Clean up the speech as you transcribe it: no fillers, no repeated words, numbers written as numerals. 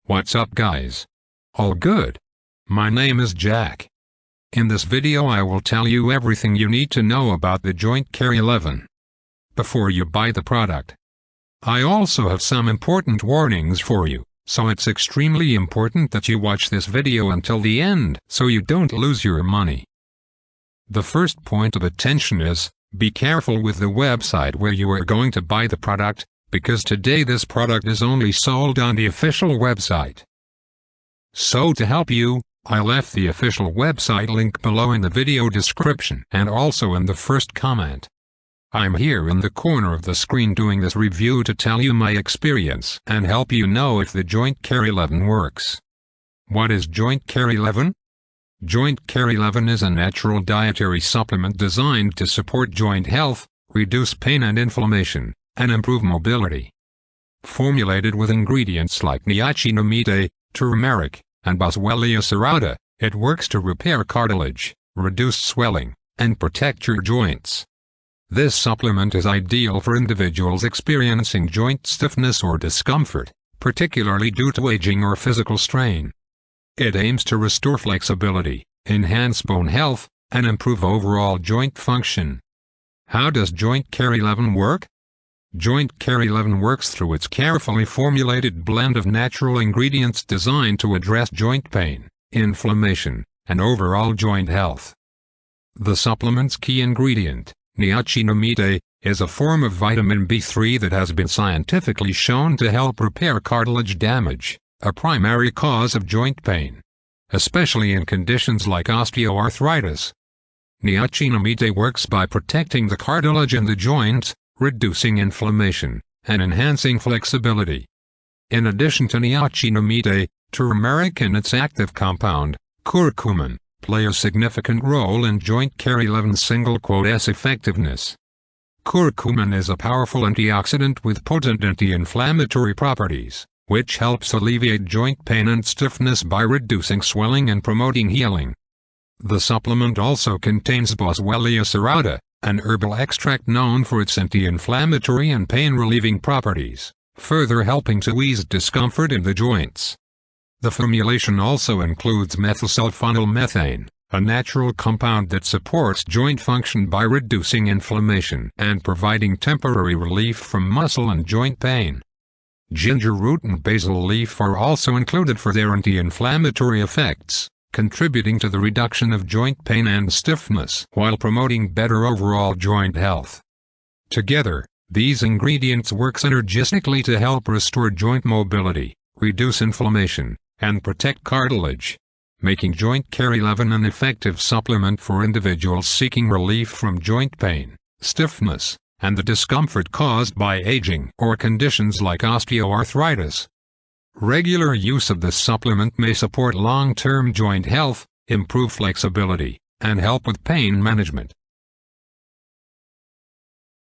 What's up guys? All good? My name is Jack. In this video I will tell you everything you need to know about the Joint Care 11 before you buy the product. I also have some important warnings for you, so it's extremely important that you watch this video until the end so you don't lose your money. The first point of attention is, be careful with the website where you are going to buy the product, because today this product is only sold on the official website. So to help you, I left the official website link below in the video description and also in the first comment. I'm here in the corner of the screen doing this review to tell you my experience and help you know if the Joint Care 11 works. What is Joint Care 11? Joint Care 11 is a natural dietary supplement designed to support joint health, reduce pain and inflammation, and improve mobility. Formulated with ingredients like Niacinamide, Turmeric, and Boswellia Serrata, it works to repair cartilage, reduce swelling, and protect your joints. This supplement is ideal for individuals experiencing joint stiffness or discomfort, particularly due to aging or physical strain. It aims to restore flexibility, enhance bone health, and improve overall joint function. How does Joint Care 11 work? Joint Care 11 works through its carefully formulated blend of natural ingredients designed to address joint pain, inflammation, and overall joint health. The supplement's key ingredient, Niacinamide, is a form of vitamin B3 that has been scientifically shown to help repair cartilage damage, a primary cause of joint pain, especially in conditions like osteoarthritis. Niacinamide works by protecting the cartilage in the joints, reducing inflammation, and enhancing flexibility. In addition to niacinamide, turmeric and its active compound, curcumin, play a significant role in Joint Care 11's single-S effectiveness. Curcumin is a powerful antioxidant with potent anti-inflammatory properties, which helps alleviate joint pain and stiffness by reducing swelling and promoting healing. The supplement also contains Boswellia Serrata, an herbal extract known for its anti-inflammatory and pain-relieving properties, further helping to ease discomfort in the joints. The formulation also includes methylsulfonylmethane, a natural compound that supports joint function by reducing inflammation and providing temporary relief from muscle and joint pain. Ginger root and basil leaf are also included for their anti-inflammatory effects, contributing to the reduction of joint pain and stiffness while promoting better overall joint health. Together, these ingredients work synergistically to help restore joint mobility, reduce inflammation, and protect cartilage, making Joint Care 11 an effective supplement for individuals seeking relief from joint pain, stiffness, and the discomfort caused by aging or conditions like osteoarthritis. Regular use of this supplement may support long-term joint health, improve flexibility, and help with pain management.